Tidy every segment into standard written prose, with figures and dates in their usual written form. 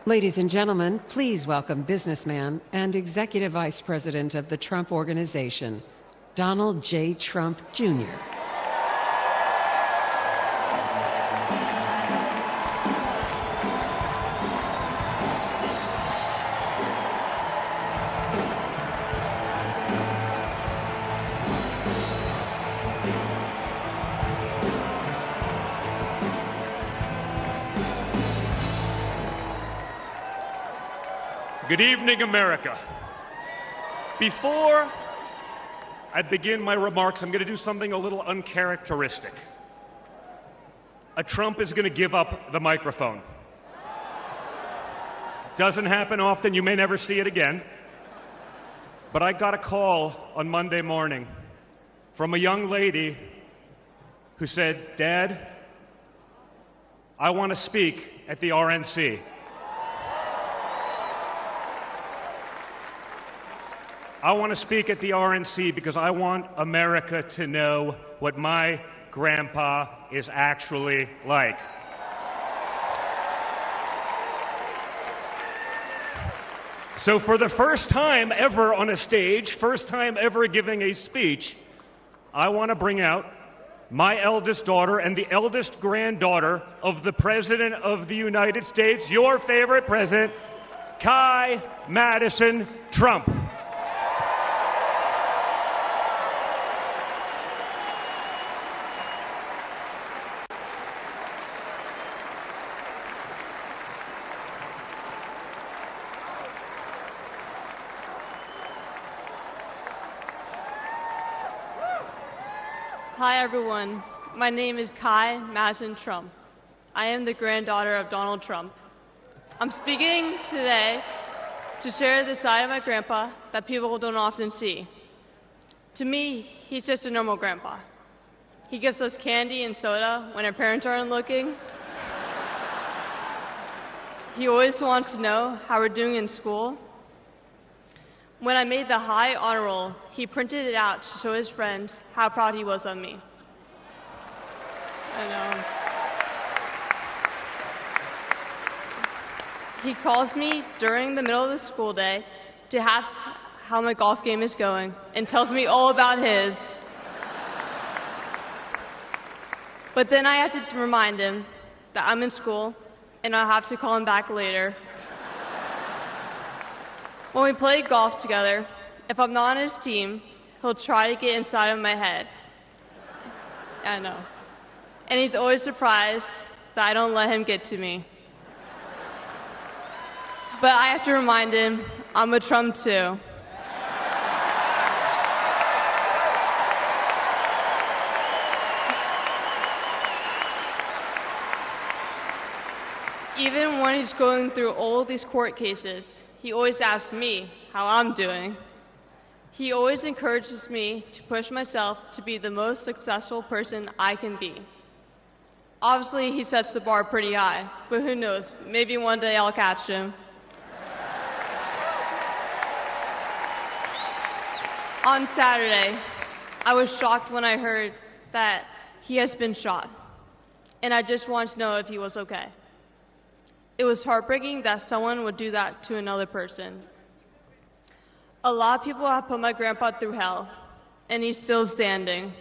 Ladies and gentlemen, please welcome businessman and Executive Vice President of the Trump Organization, Donald J. Trump, Jr. Good evening, America. Before I begin my remarks, I'm going to do something a little uncharacteristic. A Trump is going to give up the microphone. Doesn't happen often. You may never see it again. But I got a call on Monday morning from a young lady who said, "Dad, I want to speak at the RNC." I want to speak at the RNC because I want America to know what my grandpa is actually like. So for the first time ever on a stage, first time ever giving a speech, I want to bring out my eldest daughter and the eldest granddaughter of the President of the United States, your favorite president, Kai Madison Trump. Hi, everyone. My name is Kai Madison Trump. I am the granddaughter of Donald Trump. I'm speaking today to share the side of my grandpa that people don't often see. To me, he's just a normal grandpa. He gives us candy and soda when our parents aren't looking. He always wants to know how we're doing in school. When I made the high honor roll, he printed it out to show his friends how proud he was of me. I know. He calls me during the middle of the school day to ask how my golf game is going and tells me all about his. But then I have to remind him that I'm in school and I'll have to call him back later. When we play golf together, if I'm not on his team, he'll try to get inside of my head. I know. And he's always surprised that I don't let him get to me. But I have to remind him, I'm a Trump too. Even when he's going through all these court cases, he always asks me how I'm doing. He always encourages me to push myself to be the most successful person I can be. Obviously, he sets the bar pretty high, but who knows, maybe one day I'll catch him. On Saturday, I was shocked when I heard that he has been shot, and I just wanted to know if he was okay. It was heartbreaking that someone would do that to another person. A lot of people have put my grandpa through hell, and he's still standing.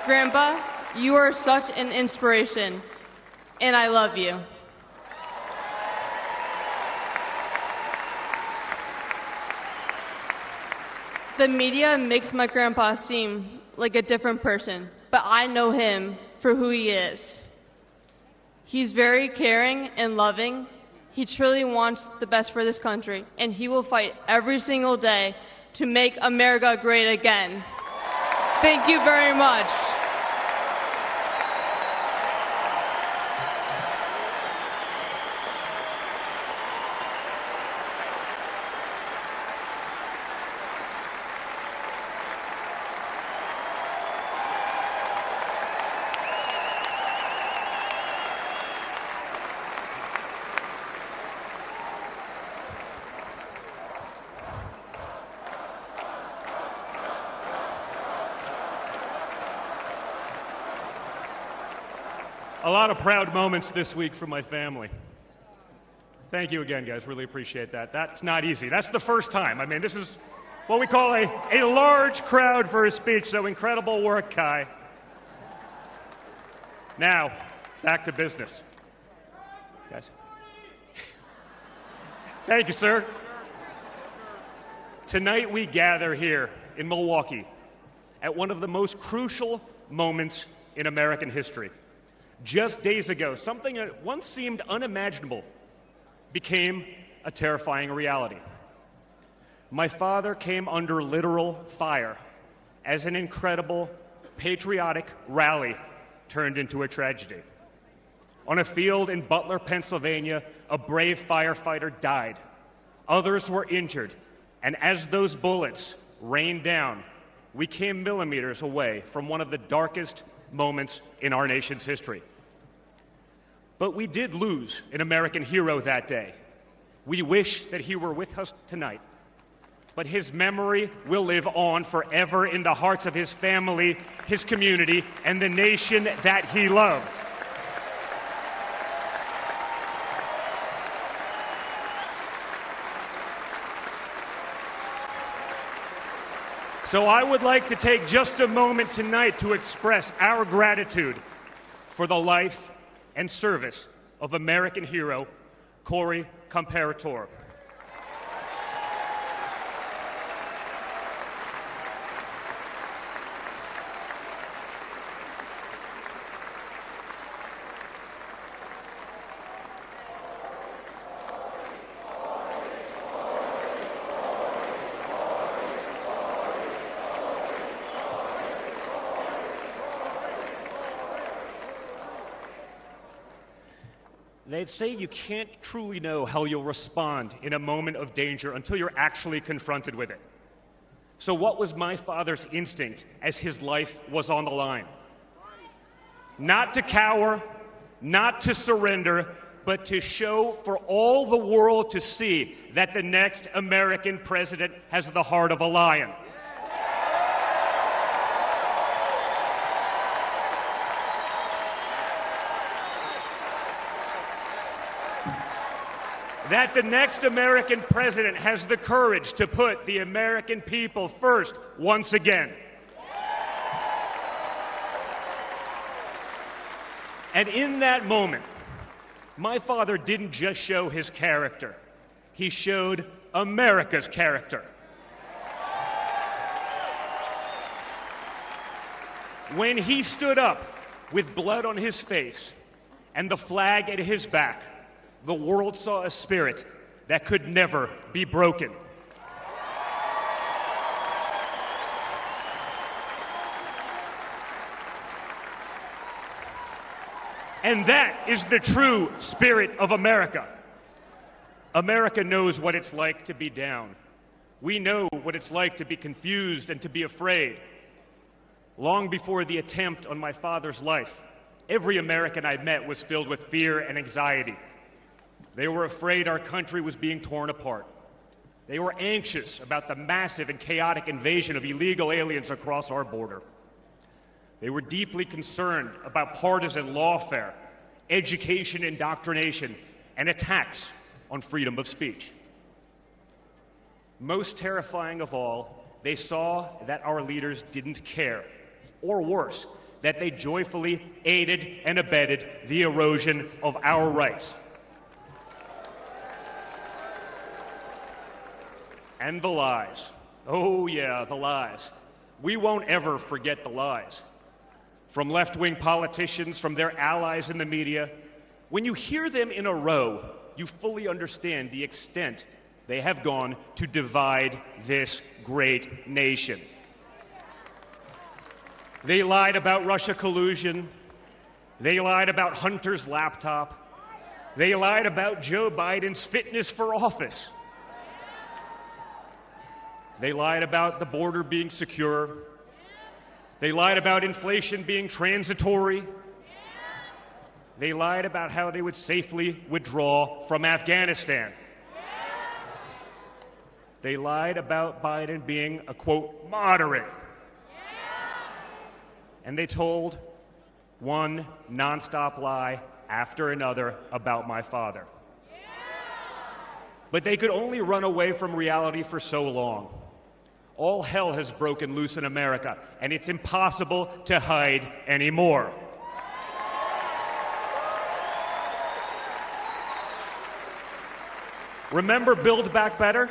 Grandpa, you are such an inspiration, and I love you. The media makes my grandpa seem like a different person, but I know him for who he is. He's very caring and loving. He truly wants the best for this country, and he will fight every single day to make America great again. Thank you very much. A lot of proud moments this week for my family. Thank you again, guys. Really appreciate that. That's not easy. That's the first time. I mean, this is what we call a large crowd for a speech, so incredible work, Kai. Now, back to business. Guys. Thank you, sir. Tonight we gather here in Milwaukee at one of the most crucial moments in American history. Just days ago, something that once seemed unimaginable became a terrifying reality. My father came under literal fire as an incredible, patriotic rally turned into a tragedy. On a field in Butler, Pennsylvania, a brave firefighter died. Others were injured, and as those bullets rained down, we came millimeters away from one of the darkest moments in our nation's history. But we did lose an American hero that day. We wish that he were with us tonight. But his memory will live on forever in the hearts of his family, his community, and the nation that he loved. So I would like to take just a moment tonight to express our gratitude for the life and service of American hero Corey Comparator. They say you can't truly know how you'll respond in a moment of danger until you're actually confronted with it. So what was my father's instinct as his life was on the line? Not to cower, not to surrender, but to show for all the world to see that the next American president has the heart of a lion. That the next American president has the courage to put the American people first once again. And in that moment, my father didn't just show his character. He showed America's character. When he stood up with blood on his face and the flag at his back, the world saw a spirit that could never be broken. And that is the true spirit of America. America knows what it's like to be down. We know what it's like to be confused and to be afraid. Long before the attempt on my father's life, every American I met was filled with fear and anxiety. They were afraid our country was being torn apart. They were anxious about the massive and chaotic invasion of illegal aliens across our border. They were deeply concerned about partisan lawfare, education indoctrination, and attacks on freedom of speech. Most terrifying of all, they saw that our leaders didn't care, or worse, that they joyfully aided and abetted the erosion of our rights. And the lies. Oh, yeah, the lies. We won't ever forget the lies. From left-wing politicians, from their allies in the media, when you hear them in a row, you fully understand the extent they have gone to divide this great nation. They lied about Russia collusion. They lied about Hunter's laptop. They lied about Joe Biden's fitness for office. They lied about the border being secure. They lied about inflation being transitory. They lied about how they would safely withdraw from Afghanistan. They lied about Biden being a, quote, moderate. And they told one nonstop lie after another about my father. But they could only run away from reality for so long. All hell has broken loose in America, and it's impossible to hide anymore. Remember Build Back Better?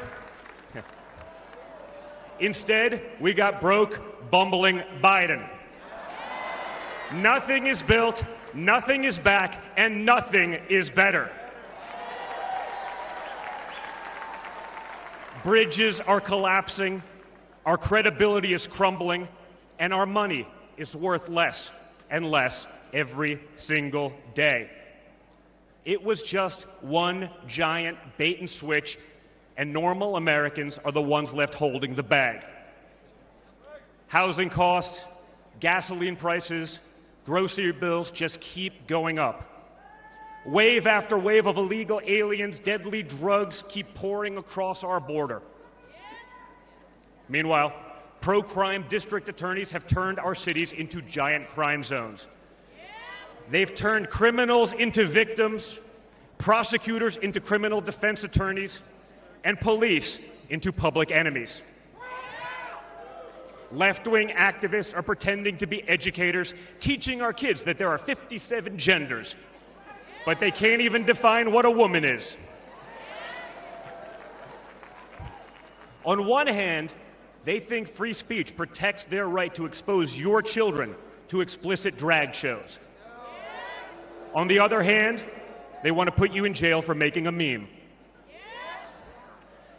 Instead, we got broke, bumbling Biden. Nothing is built, nothing is back, and nothing is better. Bridges are collapsing, our credibility is crumbling, and our money is worth less and less every single day. It was just one giant bait and switch, and normal Americans are the ones left holding the bag. Housing costs, gasoline prices, grocery bills just keep going up. Wave after wave of illegal aliens, deadly drugs keep pouring across our border. Meanwhile, pro-crime district attorneys have turned our cities into giant crime zones. They've turned criminals into victims, prosecutors into criminal defense attorneys, and police into public enemies. Left-wing activists are pretending to be educators, teaching our kids that there are 57 genders, but they can't even define what a woman is. On one hand, they think free speech protects their right to expose your children to explicit drag shows. On the other hand, they want to put you in jail for making a meme.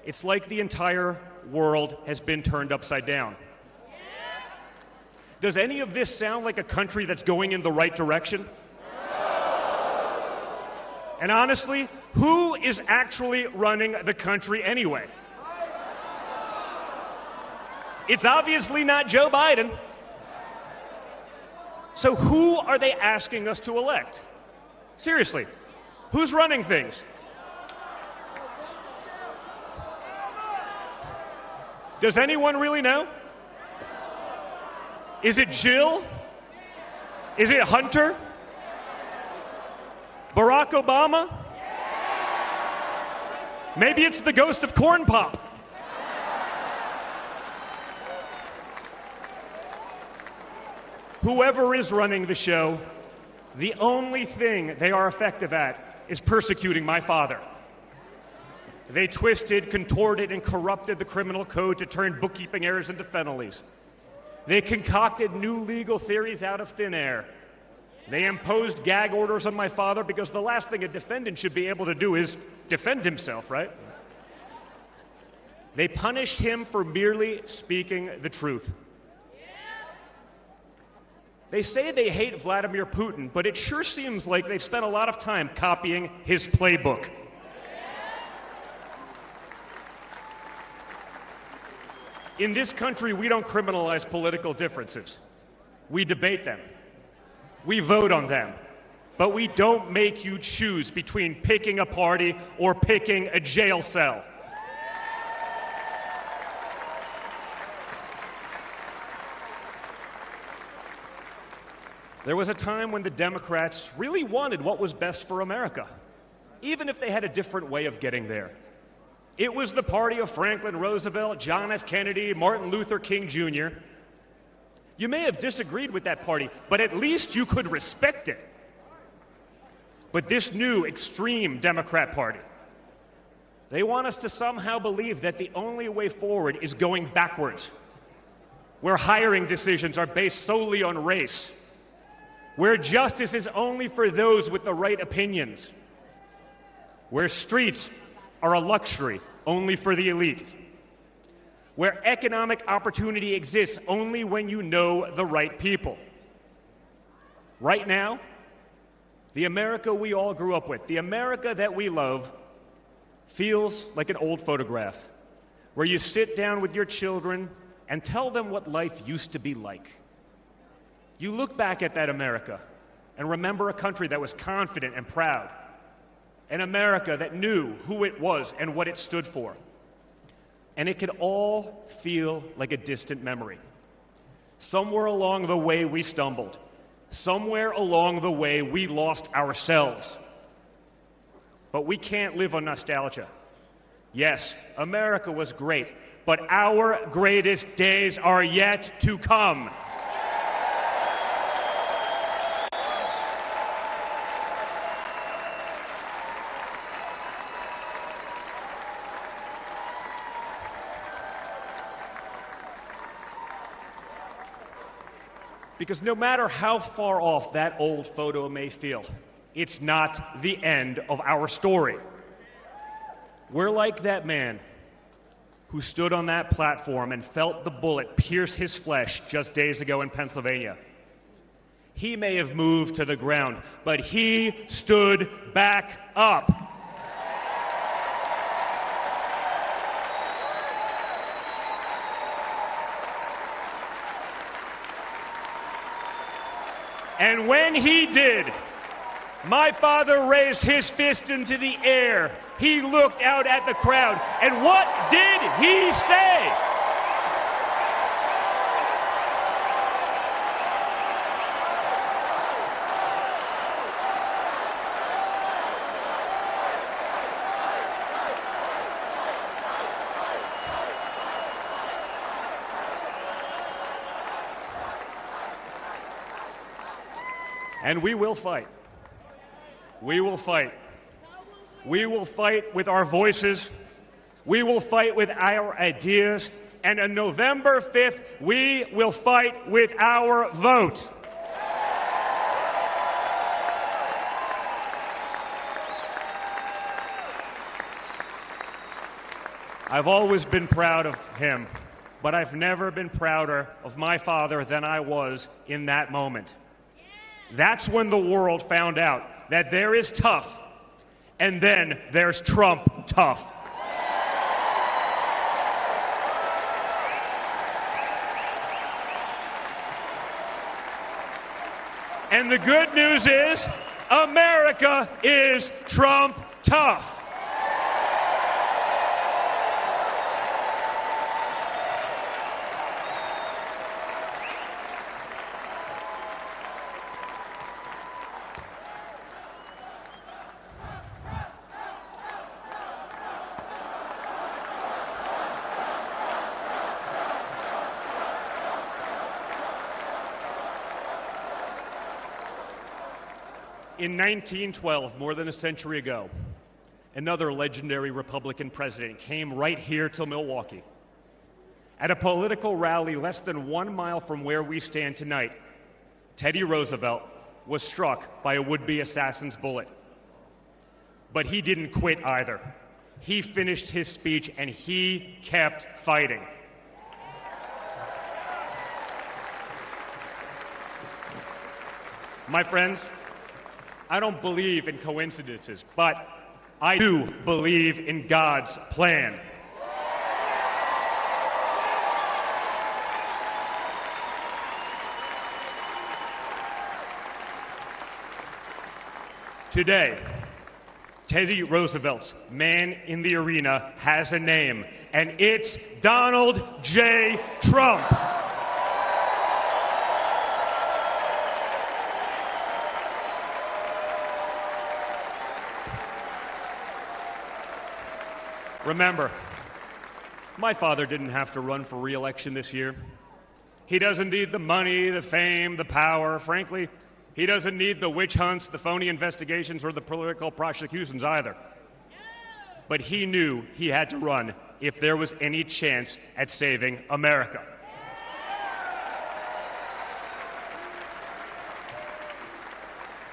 It's like the entire world has been turned upside down. Does any of this sound like a country that's going in the right direction? And honestly, who is actually running the country anyway? It's obviously not Joe Biden. So who are they asking us to elect? Seriously, who's running things? Does anyone really know? Is it Jill? Is it Hunter? Barack Obama? Maybe it's the ghost of Corn Pop. Whoever is running the show, the only thing they are effective at is persecuting my father. They twisted, contorted, and corrupted the criminal code to turn bookkeeping errors into felonies. They concocted new legal theories out of thin air. They imposed gag orders on my father because the last thing a defendant should be able to do is defend himself, right? They punished him for merely speaking the truth. They say they hate Vladimir Putin, but it sure seems like they've spent a lot of time copying his playbook. In this country, we don't criminalize political differences. We debate them. We vote on them. But we don't make you choose between picking a party or picking a jail cell. There was a time when the Democrats really wanted what was best for America, even if they had a different way of getting there. It was the party of Franklin Roosevelt, John F. Kennedy, Martin Luther King Jr. You may have disagreed with that party, but at least you could respect it. But this new extreme Democrat Party, they want us to somehow believe that the only way forward is going backwards, where hiring decisions are based solely on race, where justice is only for those with the right opinions, where streets are a luxury only for the elite, where economic opportunity exists only when you know the right people. Right now, the America we all grew up with, the America that we love, feels like an old photograph where you sit down with your children and tell them what life used to be like. You look back at that America and remember a country that was confident and proud, an America that knew who it was and what it stood for. And it could all feel like a distant memory. Somewhere along the way we stumbled, Somewhere along the way, we lost ourselves. But we can't live on nostalgia. Yes, America was great, but our greatest days are yet to come. Because no matter how far off that old photo may feel, it's not the end of our story. We're like that man who stood on that platform and felt the bullet pierce his flesh just days ago in Pennsylvania. He may have moved to the ground, but he stood back up. And when he did, my father raised his fist into the air. He looked out at the crowd. And what did he say? And we will fight. We will fight. We will fight with our voices. We will fight with our ideas. And on November 5th, we will fight with our vote. I've always been proud of him, but I've never been prouder of my father than I was in that moment. That's when the world found out that there is tough, and then there's Trump tough. And the good news is, America is Trump tough. In 1912, more than a century ago, another legendary Republican president came right here to Milwaukee. At a political rally less than 1 mile from where we stand tonight, Teddy Roosevelt was struck by a would-be assassin's bullet. But he didn't quit either. He finished his speech and he kept fighting. My friends, I don't believe in coincidences, but I do believe in God's plan. Today, Teddy Roosevelt's man in the arena has a name, and it's Donald J. Trump. Remember, my father didn't have to run for re-election this year. He doesn't need the money, the fame, the power. Frankly, he doesn't need the witch hunts, the phony investigations, or the political prosecutions either. But he knew he had to run if there was any chance at saving America.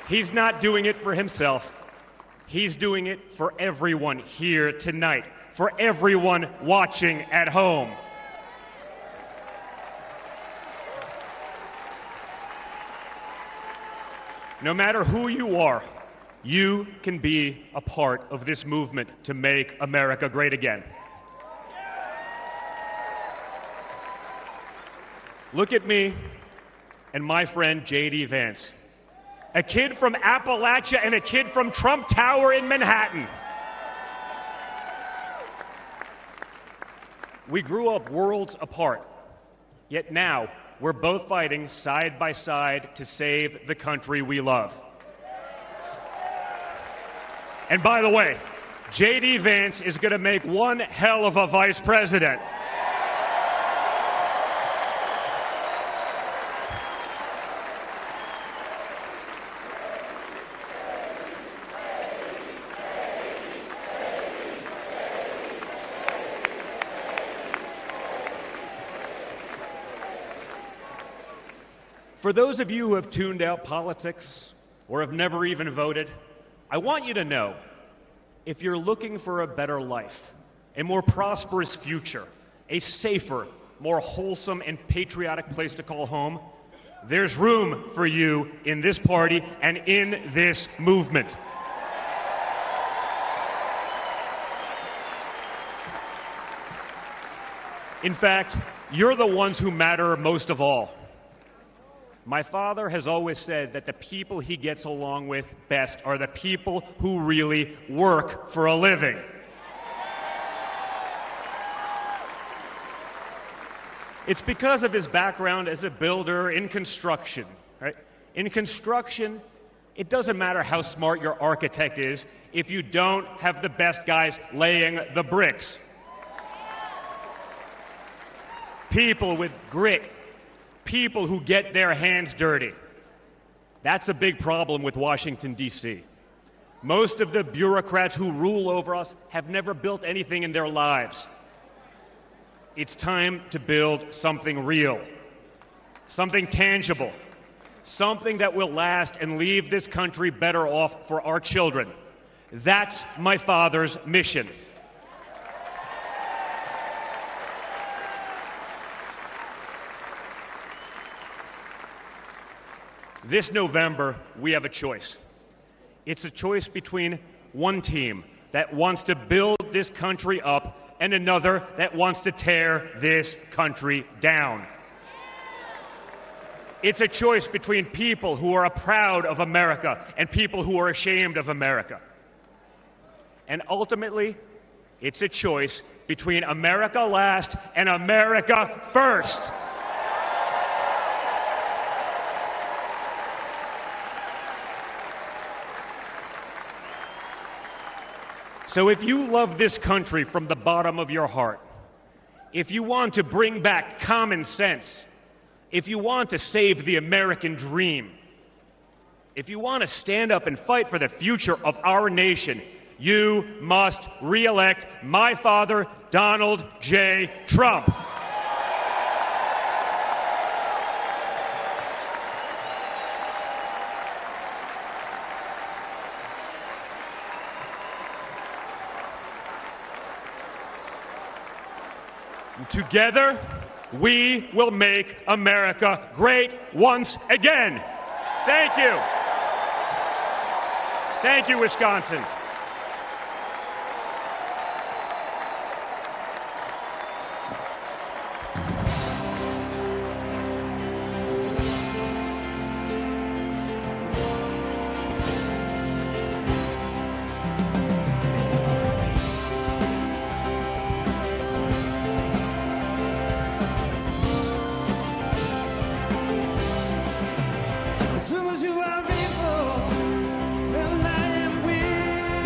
He's not doing it for himself. He's doing it for everyone here tonight, for everyone watching at home. No matter who you are, you can be a part of this movement to make America great again. Look at me and my friend J.D. Vance, a kid from Appalachia and a kid from Trump Tower in Manhattan. We grew up worlds apart, yet now we're both fighting side by side to save the country we love. And by the way, J.D. Vance is going to make one hell of a vice president. For those of you who have tuned out politics or have never even voted, I want you to know, if you're looking for a better life, a more prosperous future, a safer, more wholesome and patriotic place to call home, there's room for you in this party and in this movement. In fact, you're the ones who matter most of all. My father has always said that the people he gets along with best are the people who really work for a living. It's because of his background as a builder in construction, right? In construction, it doesn't matter how smart your architect is if you don't have the best guys laying the bricks. People with grit, people who get their hands dirty. That's a big problem with Washington, D.C. Most of the bureaucrats who rule over us have never built anything in their lives. It's time to build something real, something tangible, something that will last and leave this country better off for our children. That's my father's mission. This November, we have a choice. It's a choice between one team that wants to build this country up and another that wants to tear this country down. It's a choice between people who are proud of America and people who are ashamed of America. And ultimately, it's a choice between America last and America first. So if you love this country from the bottom of your heart, if you want to bring back common sense, if you want to save the American dream, if you want to stand up and fight for the future of our nation, you must re-elect my father, Donald J. Trump. Together, we will make America great once again. Thank you. Thank you, Wisconsin. As soon as you are able, well, I am with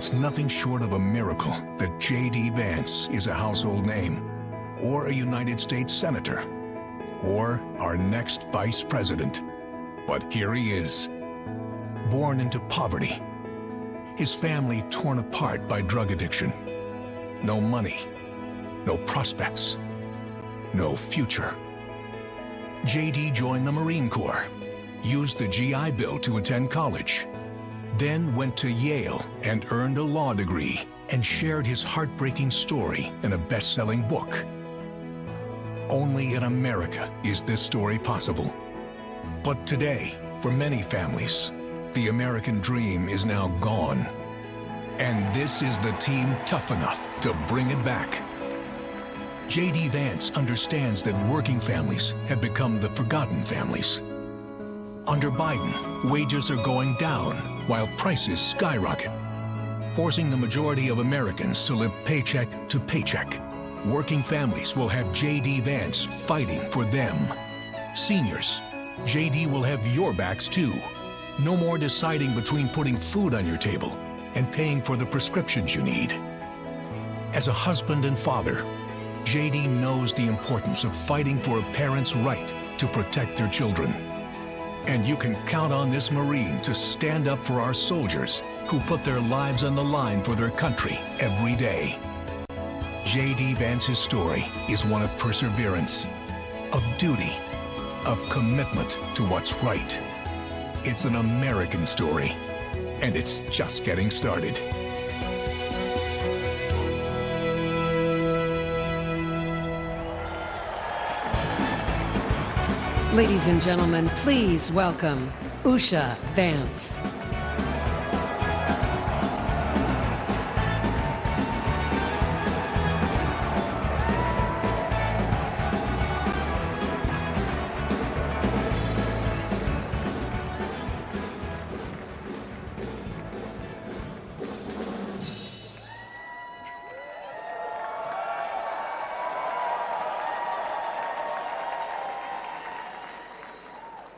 It's nothing short of a miracle that J.D. Vance is a household name, or a United States Senator, or our next Vice President. But here he is, born into poverty, his family torn apart by drug addiction. No money, no prospects, no future. J.D. joined the Marine Corps, used the GI Bill to attend college, then went to Yale and earned a law degree and shared his heartbreaking story in a best-selling book. Only in America is this story possible. But today, for many families, the American dream is now gone. And this is the team tough enough to bring it back. J.D. Vance understands that working families have become the forgotten families. Under Biden, wages are going down while prices skyrocket, forcing the majority of Americans to live paycheck to paycheck. Working families will have J.D. Vance fighting for them. Seniors, J.D. will have your backs too. No more deciding between putting food on your table and paying for the prescriptions you need. As a husband and father, J.D. knows the importance of fighting for a parent's right to protect their children. And you can count on this Marine to stand up for our soldiers who put their lives on the line for their country every day. J.D. Vance's story is one of perseverance, of duty, of commitment to what's right. It's an American story, and it's just getting started. Ladies and gentlemen, please welcome Usha Vance.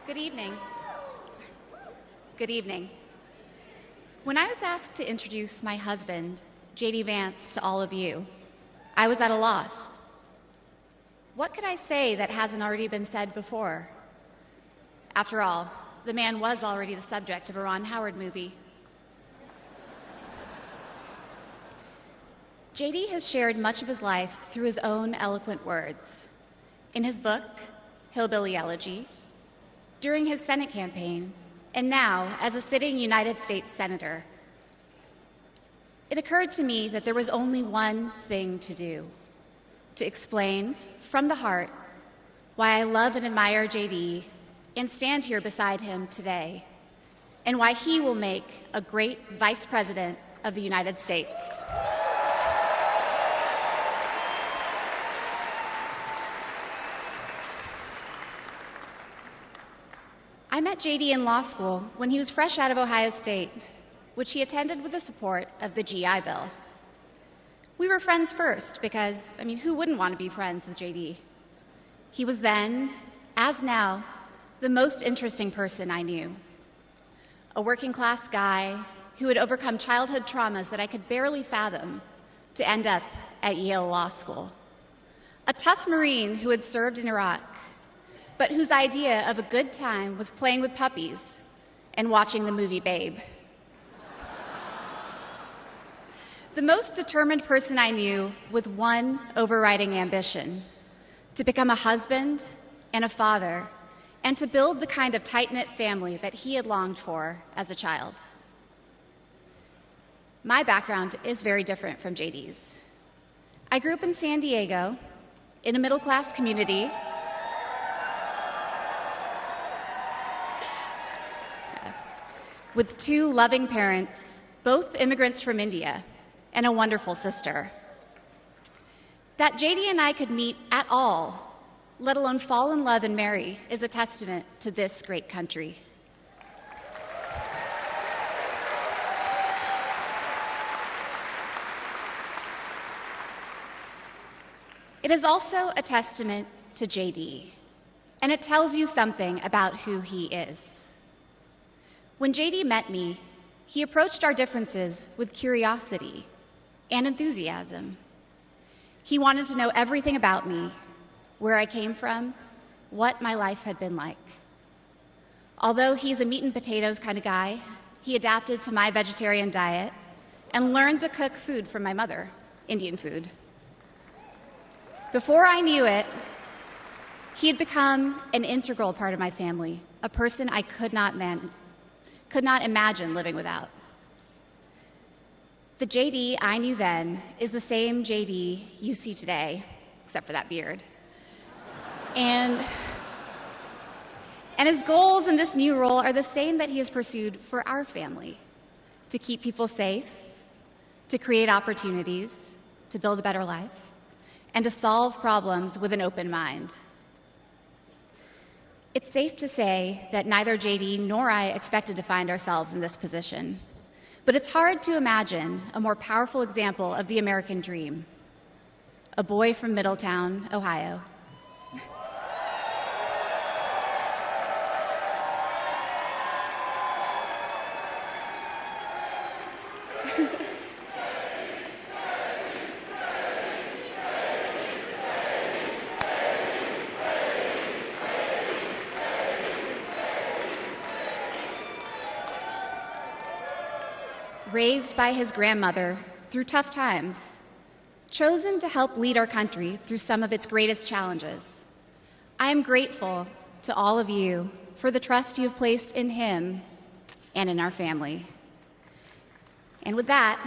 Good evening. Good evening. When I was asked to introduce my husband, J.D. Vance, to all of you, I was at a loss. What could I say that hasn't already been said before? After all, the man was already the subject of a Ron Howard movie. J.D. has shared much of his life through his own eloquent words. In his book, Hillbilly Elegy, during his Senate campaign, and now as a sitting United States Senator. It occurred to me that there was only one thing to do: to explain from the heart why I love and admire J.D. and stand here beside him today, and why he will make a great Vice President of the United States. I met J.D. in law school when he was fresh out of Ohio State, which he attended with the support of the GI Bill. We were friends first because, who wouldn't want to be friends with J.D.? He was then, as now, the most interesting person I knew. A working-class guy who had overcome childhood traumas that I could barely fathom to end up at Yale Law School. A tough Marine who had served in Iraq, but whose idea of a good time was playing with puppies and watching the movie Babe. The most determined person I knew with one overriding ambition: to become a husband and a father, and to build the kind of tight-knit family that he had longed for as a child. My background is very different from JD's. I grew up in San Diego, in a middle-class community with two loving parents, both immigrants from India, and a wonderful sister. That JD and I could meet at all, let alone fall in love and marry, is a testament to this great country. It is also a testament to JD, and it tells you something about who he is. When JD met me, he approached our differences with curiosity and enthusiasm. He wanted to know everything about me, where I came from, what my life had been like. Although he's a meat and potatoes kind of guy, he adapted to my vegetarian diet and learned to cook food from my mother, Indian food. Before I knew it, he had become an integral part of my family, a person I could not imagine living without. The JD I knew then is the same JD you see today, except for that beard. And his goals in this new role are the same that he has pursued for our family: to keep people safe, to create opportunities, to build a better life, and to solve problems with an open mind. It's safe to say that neither JD nor I expected to find ourselves in this position, but it's hard to imagine a more powerful example of the American dream. A boy from Middletown, Ohio. Raised by his grandmother through tough times, chosen to help lead our country through some of its greatest challenges. I am grateful to all of you for the trust you have placed in him and in our family. And with that,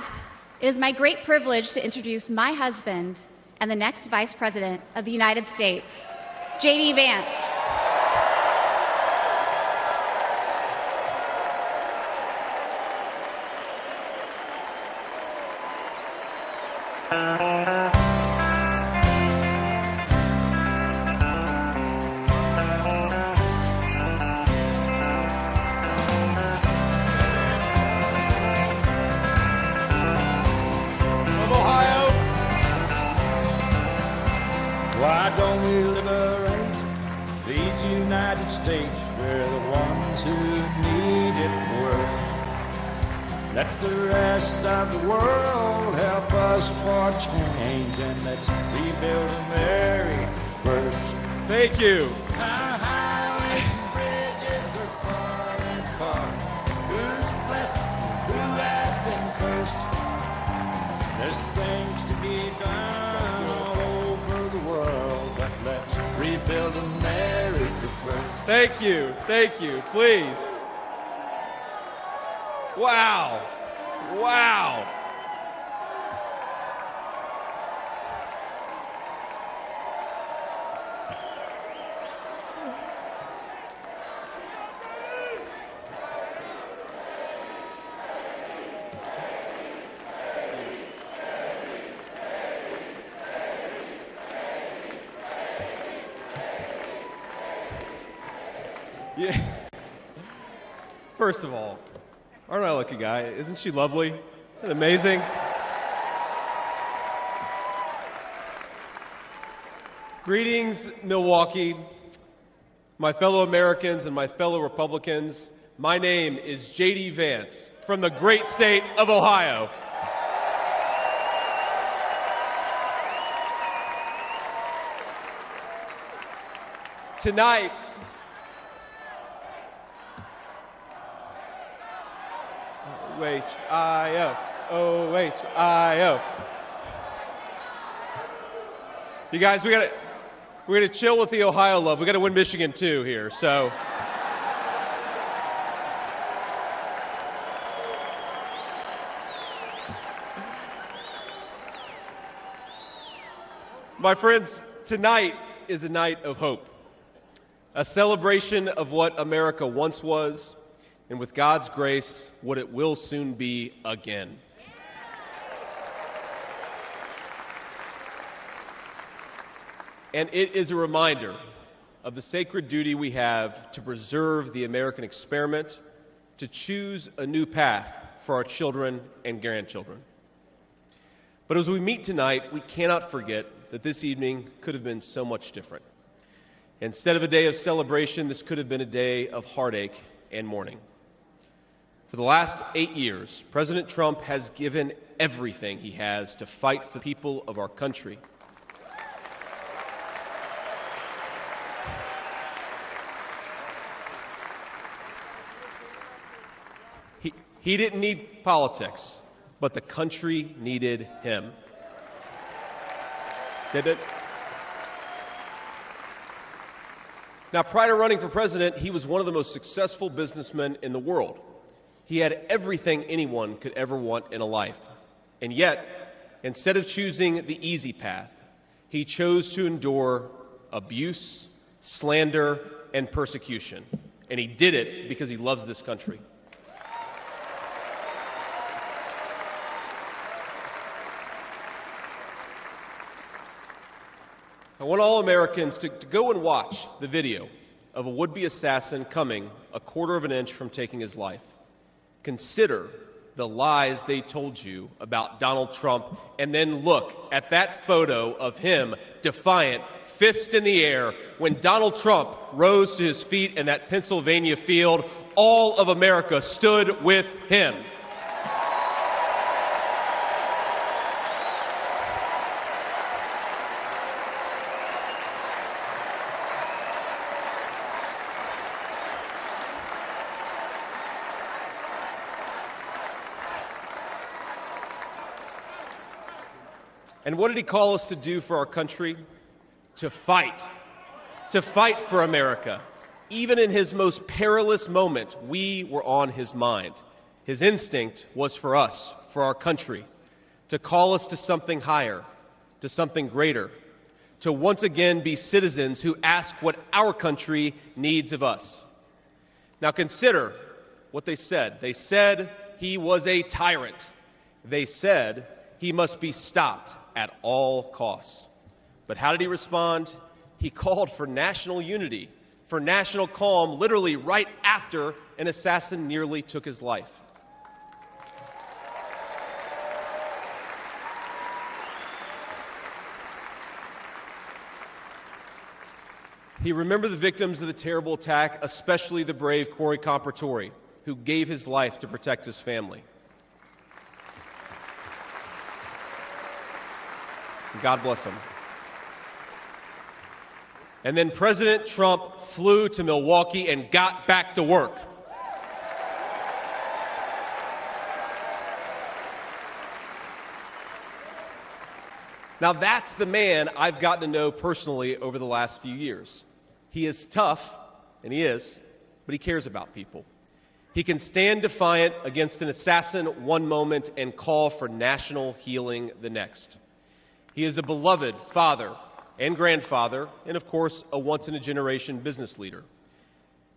it is my great privilege to introduce my husband and the next Vice President of the United States, J.D. Vance. Why don't we liberate these United States? We're the ones who need it worst. Let the rest of the world help us for change, and let's rebuild America first. Thank you. Our highways and bridges are falling apart. Who's blessed? Who has been cursed? There's things to be done all over the world, but let's rebuild America first. Thank you. Thank you. Please. Wow. Wow. Yeah. First of all, aren't I a lucky guy? Isn't she lovely and amazing? Greetings, Milwaukee, my fellow Americans and my fellow Republicans. My name is J.D. Vance from the great state of Ohio. Tonight, O-H-I-O, O-H-I-O. You guys, we're gonna chill with the Ohio love. We gotta win Michigan too here, so. My friends, tonight is a night of hope, a celebration of what America once was, and with God's grace, what it will soon be again. And it is a reminder of the sacred duty we have to preserve the American experiment, to choose a new path for our children and grandchildren. But as we meet tonight, we cannot forget that this evening could have been so much different. Instead of a day of celebration, this could have been a day of heartache and mourning. For the last 8 years, President Trump has given everything he has to fight for the people of our country. He didn't need politics, but the country needed him. Did it? Now, prior to running for president, he was one of the most successful businessmen in the world. He had everything anyone could ever want in a life. And yet, instead of choosing the easy path, he chose to endure abuse, slander, and persecution. And he did it because he loves this country. I want all Americans to go and watch the video of a would-be assassin coming a quarter of an inch from taking his life. Consider the lies they told you about Donald Trump, and then look at that photo of him, defiant, fist in the air. When Donald Trump rose to his feet in that Pennsylvania field, all of America stood with him. And what did he call us to do for our country? To fight for America. Even in his most perilous moment, we were on his mind. His instinct was for us, for our country, to call us to something higher, to something greater, to once again be citizens who ask what our country needs of us. Now consider what they said. They said he was a tyrant. They said he must be stopped at all costs. But how did he respond? He called for national unity, for national calm, literally right after an assassin nearly took his life. He remembered the victims of the terrible attack, especially the brave Corey Compertori, who gave his life to protect his family. God bless him. And then President Trump flew to Milwaukee and got back to work. Now that's the man I've gotten to know personally over the last few years. He is tough, and he is, but he cares about people. He can stand defiant against an assassin one moment and call for national healing the next. He is a beloved father and grandfather, and of course, a once-in-a-generation business leader.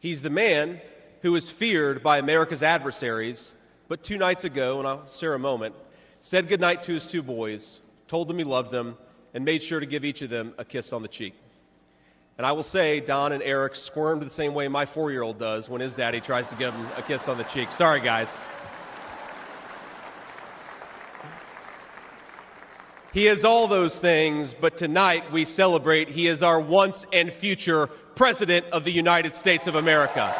He's the man who is feared by America's adversaries, but 2 nights ago, and I'll share a moment, said goodnight to his 2 boys, told them he loved them, and made sure to give each of them a kiss on the cheek. And I will say, Don and Eric squirmed the same way my 4-year-old does when his daddy tries to give him a kiss on the cheek. Sorry, guys. He is all those things, but tonight we celebrate he is our once and future President of the United States of America.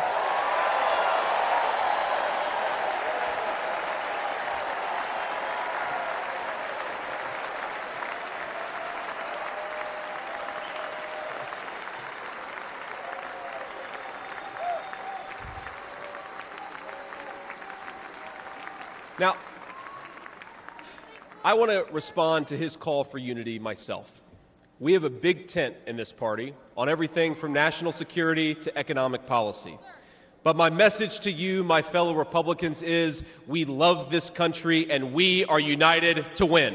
Now, I want to respond to his call for unity myself. We have a big tent in this party on everything from national security to economic policy. But my message to you, my fellow Republicans, is we love this country and we are united to win.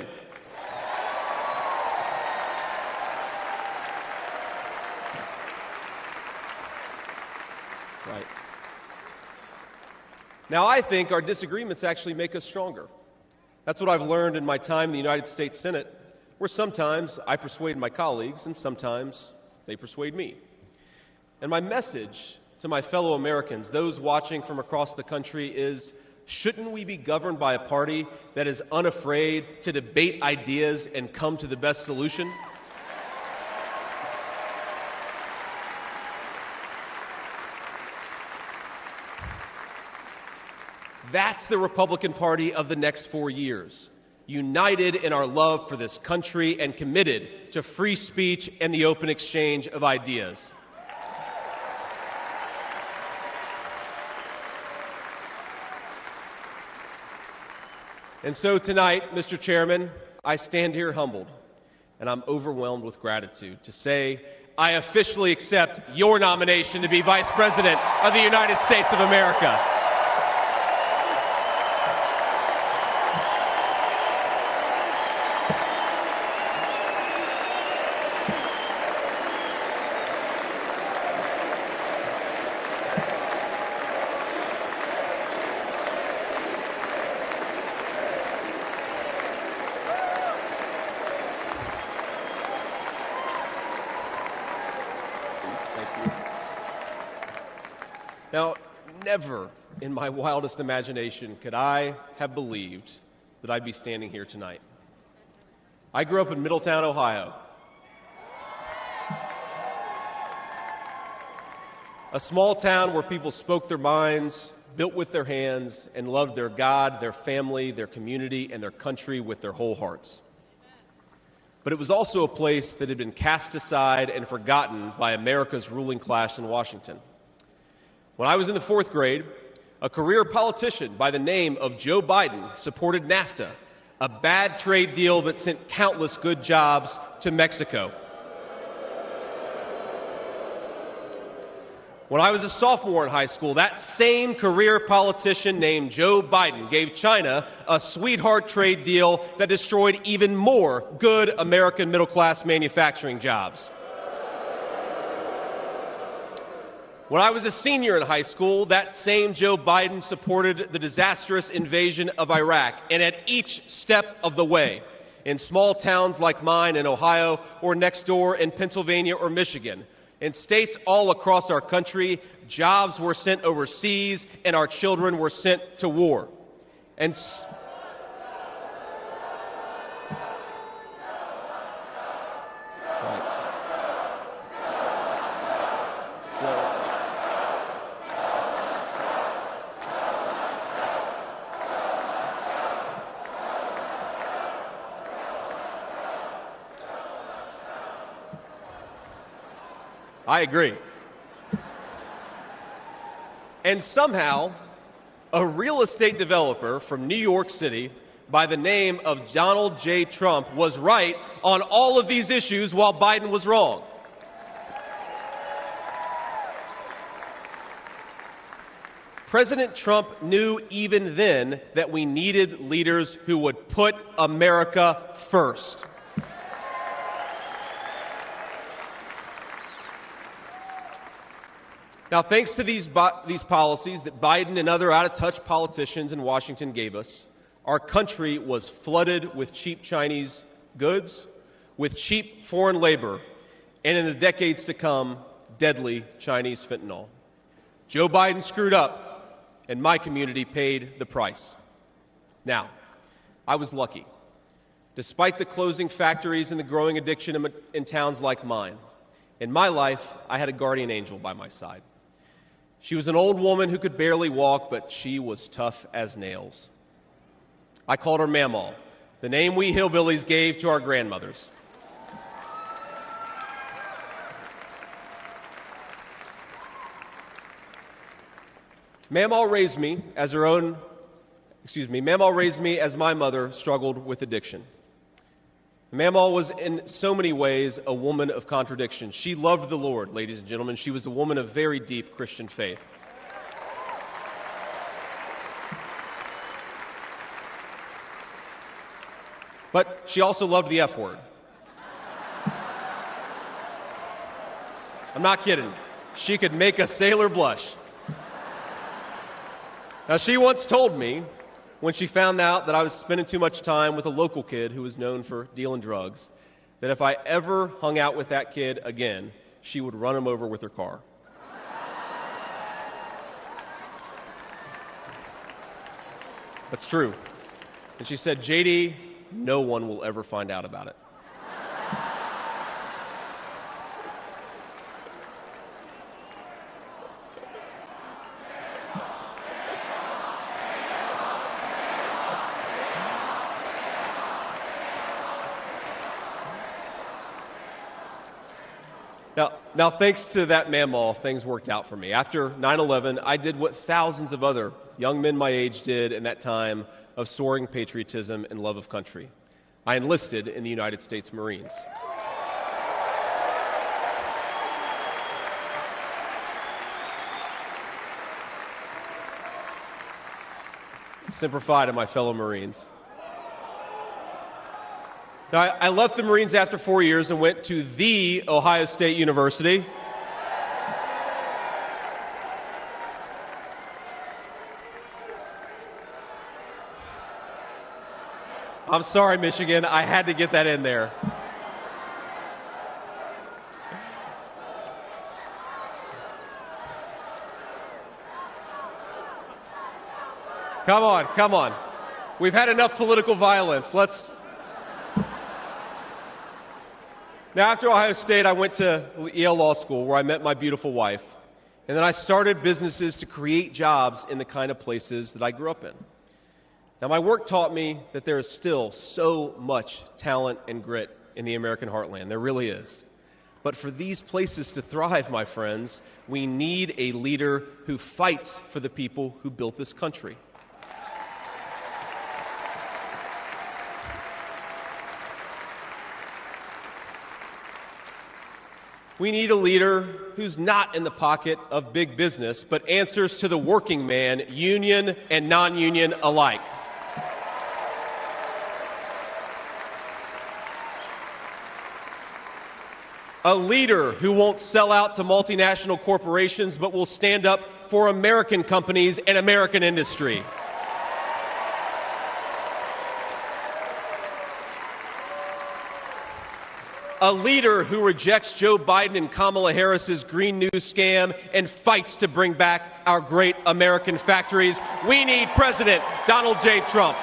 Right. Now, I think our disagreements actually make us stronger. That's what I've learned in my time in the United States Senate, where sometimes I persuade my colleagues and sometimes they persuade me. And my message to my fellow Americans, those watching from across the country, is shouldn't we be governed by a party that is unafraid to debate ideas and come to the best solution? That's the Republican Party of the next 4 years, united in our love for this country and committed to free speech and the open exchange of ideas. And so tonight, Mr. Chairman, I stand here humbled, and I'm overwhelmed with gratitude to say I officially accept your nomination to be Vice President of the United States of America. Now, never in my wildest imagination could I have believed that I'd be standing here tonight. I grew up in Middletown, Ohio, a small town where people spoke their minds, built with their hands, and loved their God, their family, their community, and their country with their whole hearts. But it was also a place that had been cast aside and forgotten by America's ruling class in Washington. When I was in the 4th grade, a career politician by the name of Joe Biden supported NAFTA, a bad trade deal that sent countless good jobs to Mexico. When I was a sophomore in high school, that same career politician named Joe Biden gave China a sweetheart trade deal that destroyed even more good American middle-class manufacturing jobs. When I was a senior in high school, that same Joe Biden supported the disastrous invasion of Iraq, and at each step of the way, in small towns like mine in Ohio or next door in Pennsylvania or Michigan, in states all across our country, jobs were sent overseas and our children were sent to war. And I agree. And somehow, a real estate developer from New York City by the name of Donald J. Trump was right on all of these issues while Biden was wrong. President Trump knew even then that we needed leaders who would put America first. Now, thanks to these policies that Biden and other out-of-touch politicians in Washington gave us, our country was flooded with cheap Chinese goods, with cheap foreign labor, and in the decades to come, deadly Chinese fentanyl. Joe Biden screwed up, and my community paid the price. Now, I was lucky. Despite the closing factories and the growing addiction in towns like mine, in my life, I had a guardian angel by my side. She was an old woman who could barely walk, but she was tough as nails. I called her Mamaw, the name we hillbillies gave to our grandmothers. Mamaw raised me as my mother struggled with addiction. Mamaw was in so many ways a woman of contradiction. She loved the Lord, ladies and gentlemen. She was a woman of very deep Christian faith. But she also loved the F word. I'm not kidding. She could make a sailor blush. Now, she once told me, when she found out that I was spending too much time with a local kid who was known for dealing drugs, that if I ever hung out with that kid again, she would run him over with her car. That's true. And she said, JD, no one will ever find out about it. Now, thanks to that mammal, things worked out for me. After 9/11, I did what thousands of other young men my age did in that time of soaring patriotism and love of country. I enlisted in the United States Marines. Semper Fi to my fellow Marines. Now, I left the Marines after 4 years and went to the Ohio State University. I'm sorry, Michigan. I had to get that in there. Come on. We've had enough political violence. Now, after Ohio State, I went to Yale Law School, where I met my beautiful wife. And then I started businesses to create jobs in the kind of places that I grew up in. Now, my work taught me that there is still so much talent and grit in the American heartland. There really is. But for these places to thrive, my friends, we need a leader who fights for the people who built this country. We need a leader who's not in the pocket of big business, but answers to the working man, union and non-union alike. A leader who won't sell out to multinational corporations, but will stand up for American companies and American industry. A leader who rejects Joe Biden and Kamala Harris's Green New scam and fights to bring back our great American factories. We need President Donald J. Trump.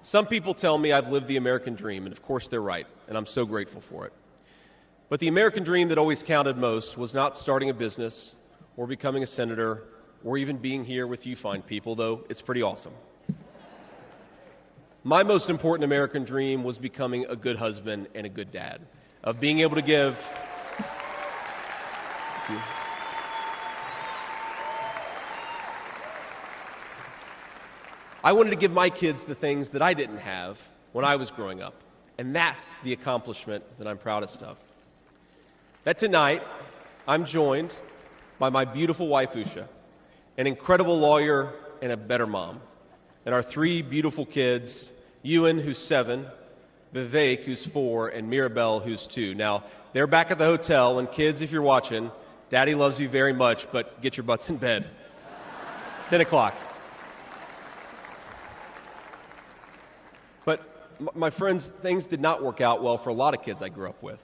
Some people tell me I've lived the American dream, and of course they're right, and I'm so grateful for it. But the American dream that always counted most was not starting a business or becoming a senator or even being here with you fine people, though it's pretty awesome. My most important American dream was becoming a good husband and a good dad, of being able to give. I wanted to give my kids the things that I didn't have when I was growing up, and that's the accomplishment that I'm proudest of. That tonight, I'm joined by my beautiful wife, Usha, an incredible lawyer and a better mom, and our three beautiful kids, Ewan, who's 7, Vivek, who's 4, and Mirabelle, who's 2. Now, they're back at the hotel, and kids, if you're watching, Daddy loves you very much, but get your butts in bed. It's 10 o'clock. But, my friends, things did not work out well for a lot of kids I grew up with.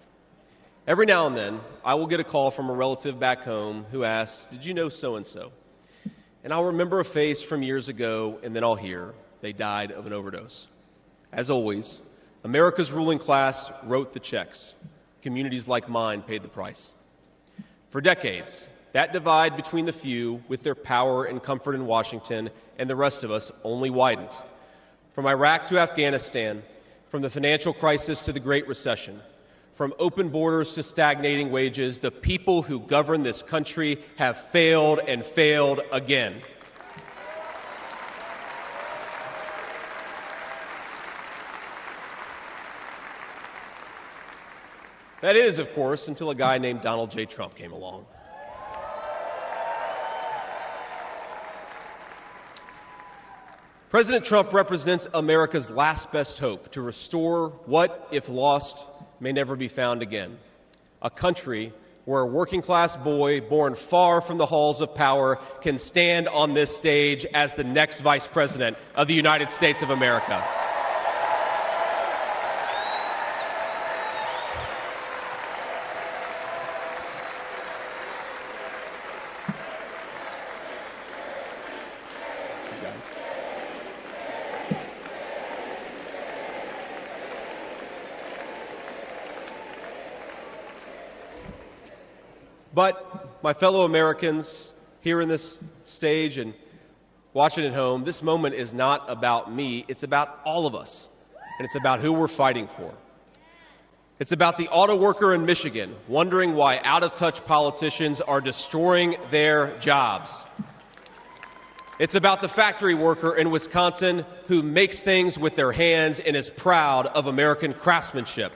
Every now and then, I will get a call from a relative back home who asks, "Did you know so-and-so?" And I'll remember a face from years ago, and then I'll hear, "They died of an overdose." As always, America's ruling class wrote the checks. Communities like mine paid the price. For decades, that divide between the few with their power and comfort in Washington and the rest of us only widened. From Iraq to Afghanistan, from the financial crisis to the Great Recession, from open borders to stagnating wages, the people who govern this country have failed and failed again. That is, of course, until a guy named Donald J. Trump came along. President Trump represents America's last best hope to restore what, if lost, may never be found again. A country where a working-class boy born far from the halls of power can stand on this stage as the next Vice President of the United States of America. But, my fellow Americans, here in this stage and watching at home, this moment is not about me. It's about all of us, and it's about who we're fighting for. It's about the auto worker in Michigan wondering why out-of-touch politicians are destroying their jobs. It's about the factory worker in Wisconsin who makes things with their hands and is proud of American craftsmanship.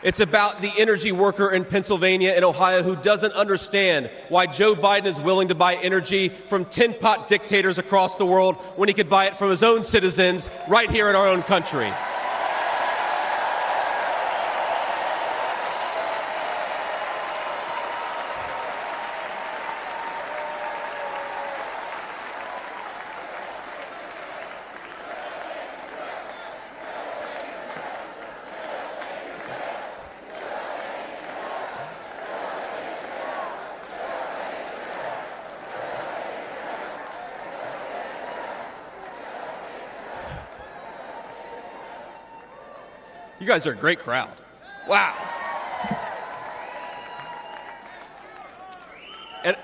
It's about the energy worker in Pennsylvania and Ohio who doesn't understand why Joe Biden is willing to buy energy from tin-pot dictators across the world when he could buy it from his own citizens right here in our own country. You guys are a great crowd. Wow. And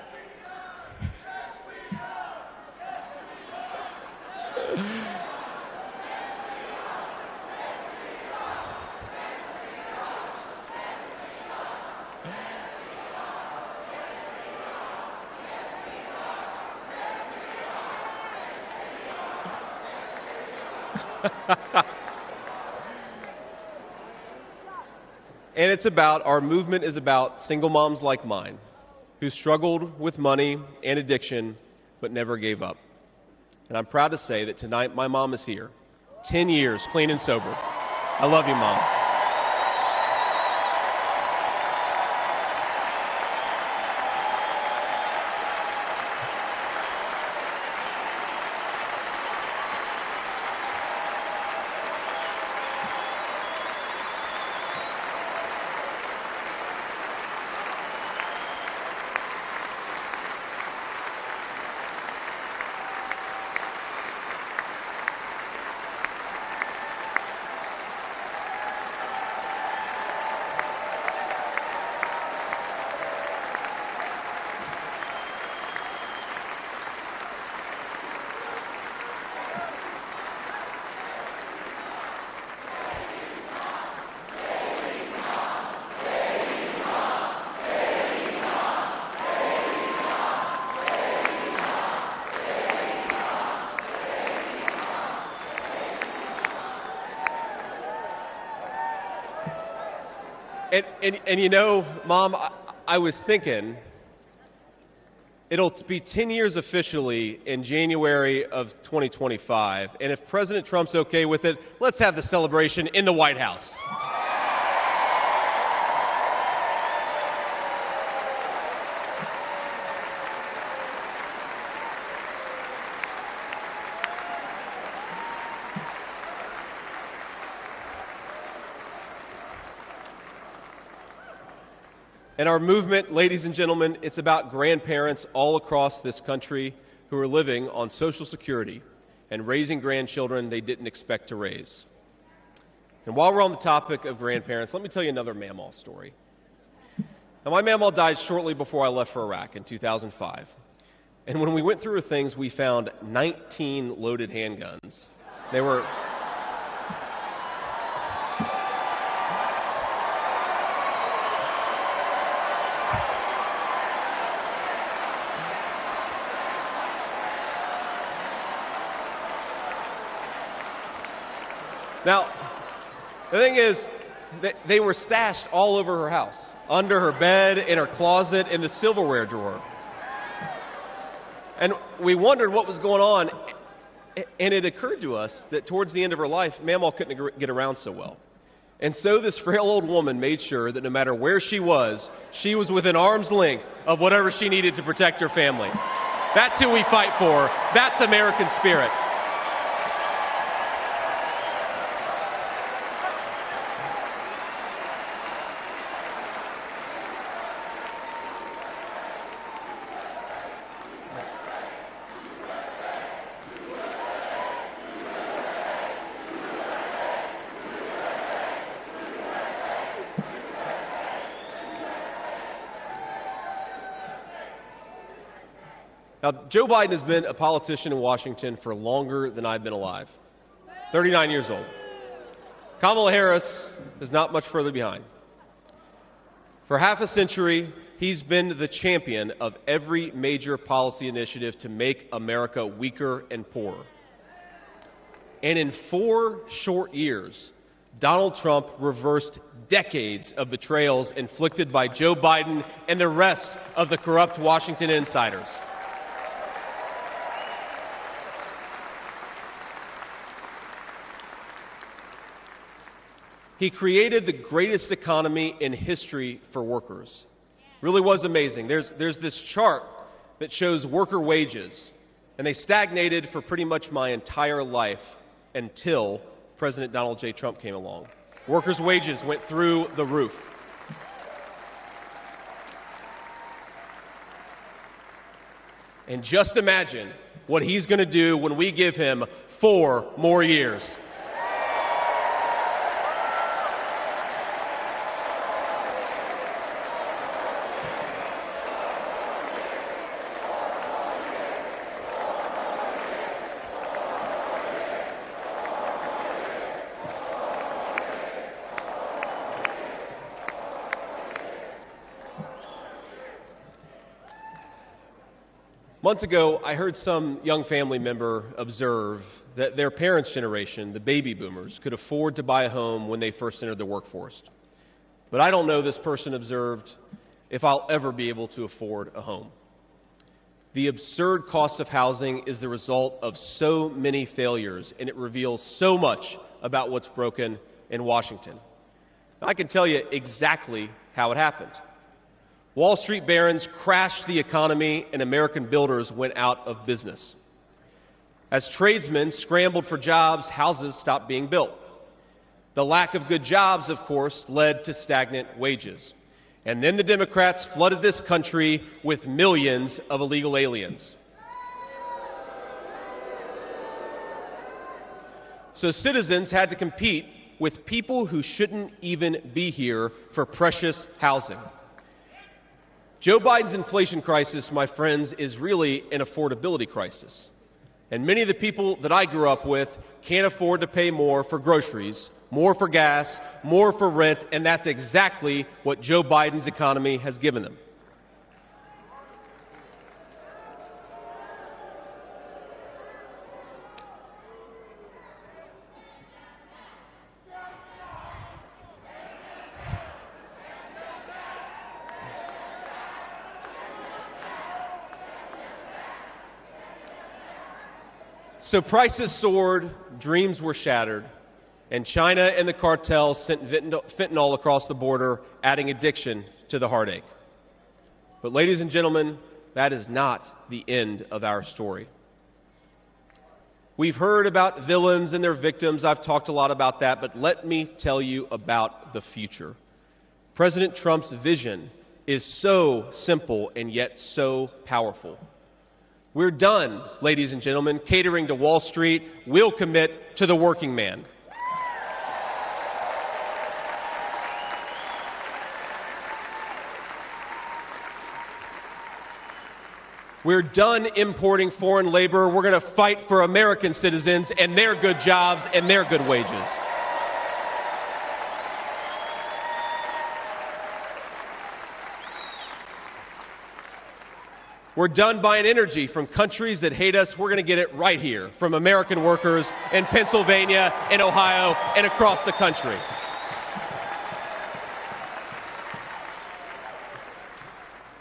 And it's about, our movement is about single moms like mine who struggled with money and addiction but never gave up. And I'm proud to say that tonight my mom is here, 10 years clean and sober. I love you, Mom. And you know, Mom, I was thinking, it'll be 10 years officially in January of 2025, and if President Trump's okay with it, let's have the celebration in the White House. And our movement, ladies and gentlemen, it's about grandparents all across this country who are living on Social Security and raising grandchildren they didn't expect to raise. And while we're on the topic of grandparents, let me tell you another Mamaw story. Now, my Mamaw died shortly before I left for Iraq in 2005. And when we went through her things, we found 19 loaded handguns. They were... Now, the thing is, they were stashed all over her house, under her bed, in her closet, in the silverware drawer. And we wondered what was going on, and it occurred to us that towards the end of her life, Mamaw couldn't get around so well. And so this frail old woman made sure that no matter where she was within arm's length of whatever she needed to protect her family. That's who we fight for. That's American spirit. Now, Joe Biden has been a politician in Washington for longer than I've been alive, 39 years old. Kamala Harris is not much further behind. For half a century, he's been the champion of every major policy initiative to make America weaker and poorer. And in 4 short years, Donald Trump reversed decades of betrayals inflicted by Joe Biden and the rest of the corrupt Washington insiders. He created the greatest economy in history for workers. Really was amazing. There's this chart that shows worker wages, and they stagnated for pretty much my entire life until President Donald J. Trump came along. Workers' wages went through the roof. And just imagine what he's going to do when we give him 4 more years. Months ago, I heard some young family member observe that their parents' generation, the baby boomers, could afford to buy a home when they first entered the workforce. But I don't know, this person observed, if I'll ever be able to afford a home. The absurd cost of housing is the result of so many failures, and it reveals so much about what's broken in Washington. I can tell you exactly how it happened. Wall Street barons crashed the economy, and American builders went out of business. As tradesmen scrambled for jobs, houses stopped being built. The lack of good jobs, of course, led to stagnant wages. And then the Democrats flooded this country with millions of illegal aliens. So citizens had to compete with people who shouldn't even be here for precious housing. Joe Biden's inflation crisis, my friends, is really an affordability crisis. And many of the people that I grew up with can't afford to pay more for groceries, more for gas, more for rent, and that's exactly what Joe Biden's economy has given them. So prices soared, dreams were shattered, and China and the cartels sent fentanyl across the border, adding addiction to the heartache. But ladies and gentlemen, that is not the end of our story. We've heard about villains and their victims. I've talked a lot about that, but let me tell you about the future. President Trump's vision is so simple and yet so powerful. We're done, ladies and gentlemen, catering to Wall Street. We'll commit to the working man. We're done importing foreign labor. We're going to fight for American citizens and their good jobs and their good wages. We're done buying energy from countries that hate us. We're going to get it right here from American workers in Pennsylvania and Ohio and across the country.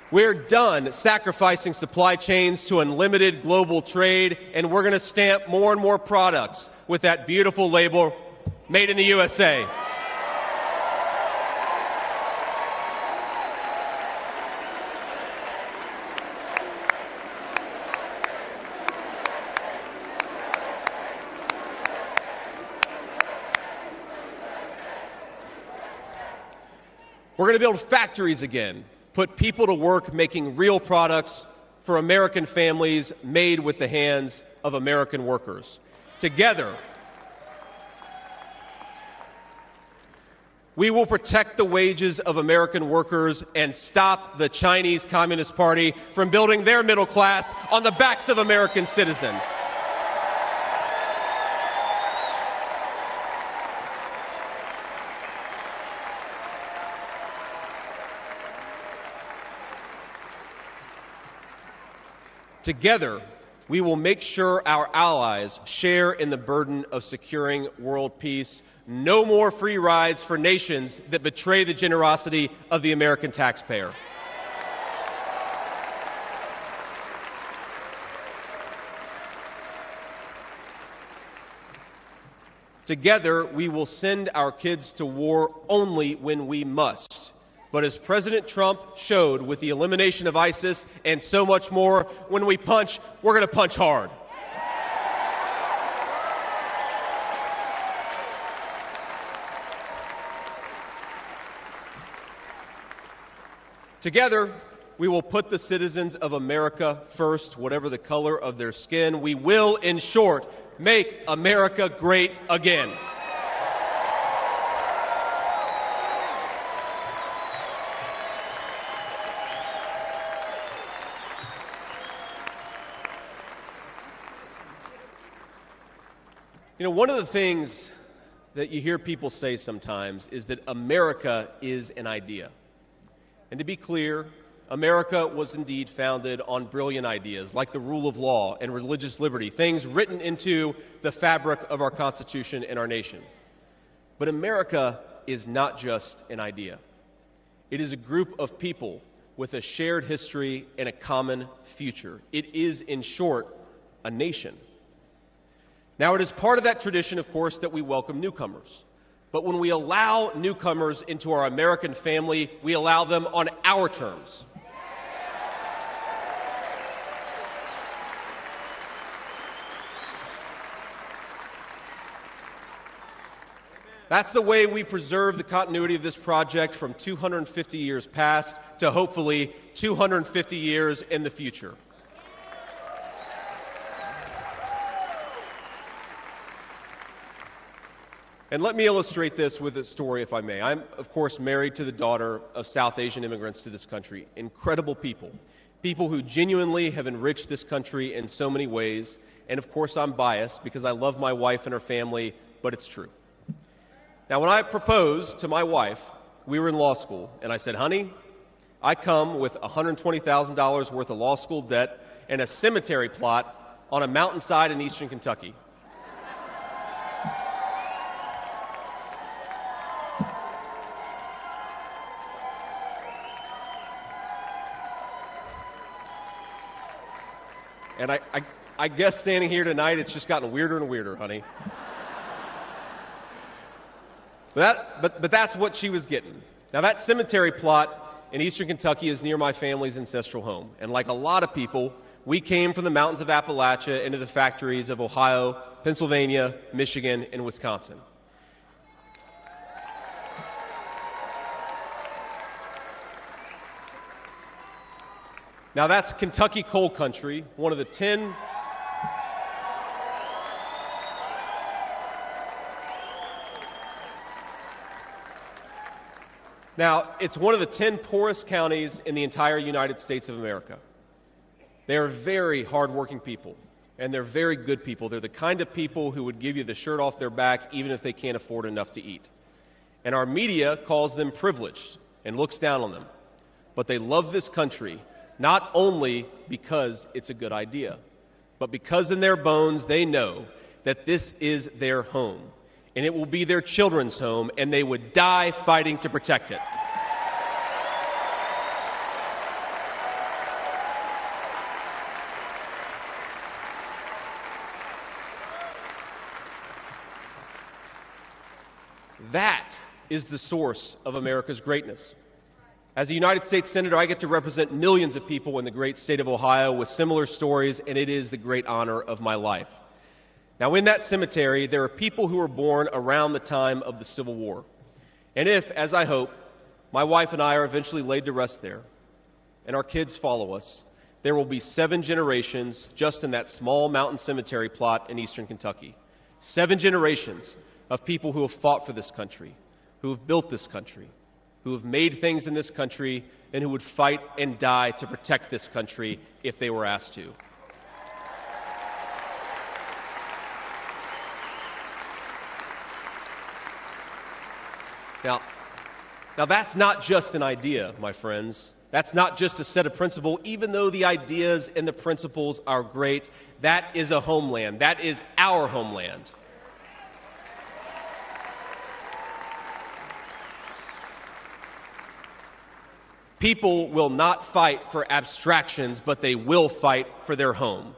We're done sacrificing supply chains to unlimited global trade, and we're going to stamp more and more products with that beautiful label, Made in the USA. We're going to build factories again, put people to work making real products for American families made with the hands of American workers. Together, We will protect the wages of American workers and stop the Chinese Communist Party from building their middle class on the backs of American citizens. Together, we will make sure our allies share in the burden of securing world peace. No more free rides for nations that betray the generosity of the American taxpayer. Together, we will send our kids to war only when we must. But as President Trump showed with the elimination of ISIS and so much more, when we punch, we're going to punch hard. Together, we will put the citizens of America first, whatever the color of their skin. We will, in short, make America great again. You know, one of the things that you hear people say sometimes is that America is an idea. And to be clear, America was indeed founded on brilliant ideas like the rule of law and religious liberty, things written into the fabric of our Constitution and our nation. But America is not just an idea. It is a group of people with a shared history and a common future. It is, in short, a nation. Now, it is part of that tradition, of course, that we welcome newcomers. But when we allow newcomers into our American family, we allow them on our terms. That's the way we preserve the continuity of this project from 250 years past to hopefully 250 years in the future. And let me illustrate this with a story, if I may. I'm, of course, married to the daughter of South Asian immigrants to this country. Incredible people. People who genuinely have enriched this country in so many ways. And, of course, I'm biased because I love my wife and her family, but it's true. Now, when I proposed to my wife, we were in law school, and I said, honey, I come with $120,000 worth of law school debt and a cemetery plot on a mountainside in eastern Kentucky. And I guess standing here tonight, it's just gotten weirder and weirder, honey. But that's what she was getting. Now, that cemetery plot in eastern Kentucky is near my family's ancestral home. And like a lot of people, we came from the mountains of Appalachia into the factories of Ohio, Pennsylvania, Michigan, and Wisconsin. Now, that's Kentucky coal country, one of the 10 Now, it's one of the 10 poorest counties in the entire United States of America. They are very hardworking people, and they're very good people. They're the kind of people who would give you the shirt off their back even if they can't afford enough to eat. And our media calls them privileged and looks down on them. But they love this country, not only because it's a good idea, but because in their bones they know that this is their home, and it will be their children's home, and they would die fighting to protect it. That is the source of America's greatness. As a United States Senator, I get to represent millions of people in the great state of Ohio with similar stories, and it is the great honor of my life. Now, in that cemetery, there are people who were born around the time of the Civil War. And if, as I hope, my wife and I are eventually laid to rest there, and our kids follow us, there will be 7 generations just in that small mountain cemetery plot in eastern Kentucky. 7 generations of people who have fought for this country, who have built this country, who have made things in this country, and who would fight and die to protect this country if they were asked to. Now that's not just an idea, my friends. That's not just a set of principles. Even though the ideas and the principles are great, that is a homeland. That is our homeland. People will not fight for abstractions, but they will fight for their home.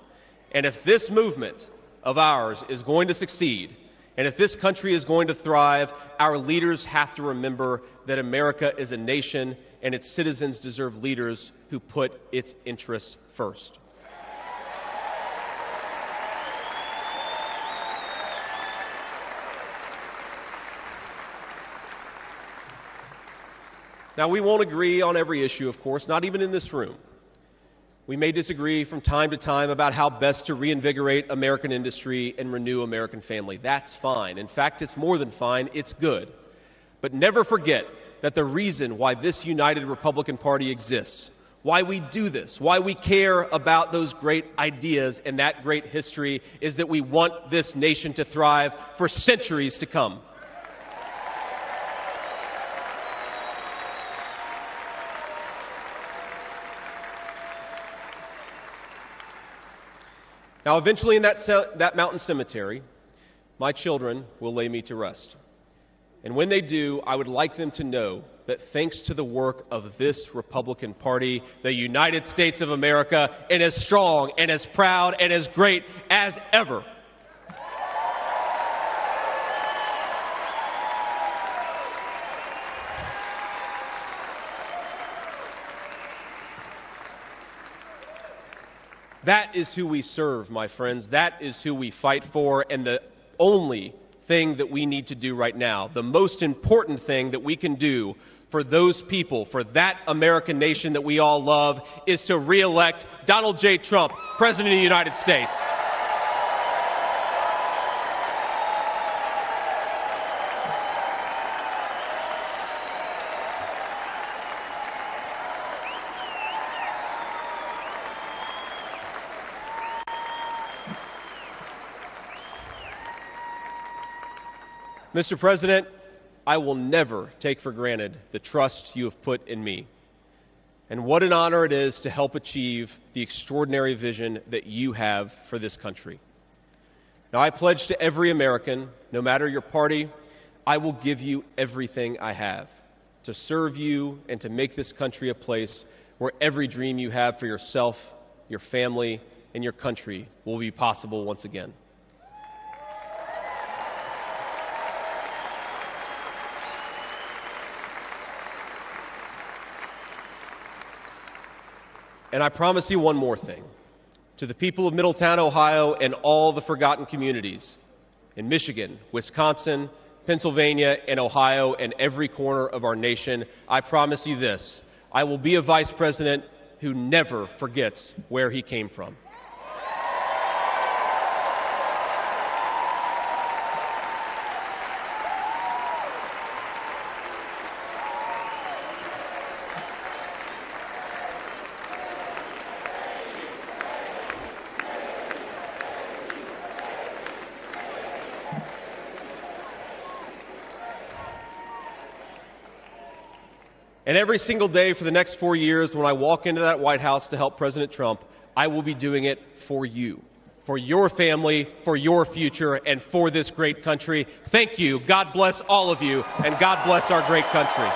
And if this movement of ours is going to succeed, and if this country is going to thrive, our leaders have to remember that America is a nation and its citizens deserve leaders who put its interests first. Now, we won't agree on every issue, of course, not even in this room. We may disagree from time to time about how best to reinvigorate American industry and renew American family. That's fine. In fact, it's more than fine. It's good. But never forget that the reason why this united Republican Party exists, why we do this, why we care about those great ideas and that great history, is that we want this nation to thrive for centuries to come. Now, eventually in that mountain cemetery, my children will lay me to rest. And when they do, I would like them to know that thanks to the work of this Republican Party, the United States of America is as strong and as proud and as great as ever. That is who we serve, my friends. That is who we fight for. And the only thing that we need to do right now, the most important thing that we can do for those people, for that American nation that we all love, is to re-elect Donald J. Trump, President of the United States. Mr. President, I will never take for granted the trust you have put in me. And what an honor it is to help achieve the extraordinary vision that you have for this country. Now, I pledge to every American, no matter your party, I will give you everything I have to serve you and to make this country a place where every dream you have for yourself, your family, and your country will be possible once again. And I promise you one more thing. To the people of Middletown, Ohio, and all the forgotten communities in Michigan, Wisconsin, Pennsylvania, and Ohio, and every corner of our nation, I promise you this: I will be a vice president who never forgets where he came from. And every single day for the next 4 years, when I walk into that White House to help President Trump, I will be doing it for you, for your family, for your future, and for this great country. Thank you. God bless all of you, and God bless our great country.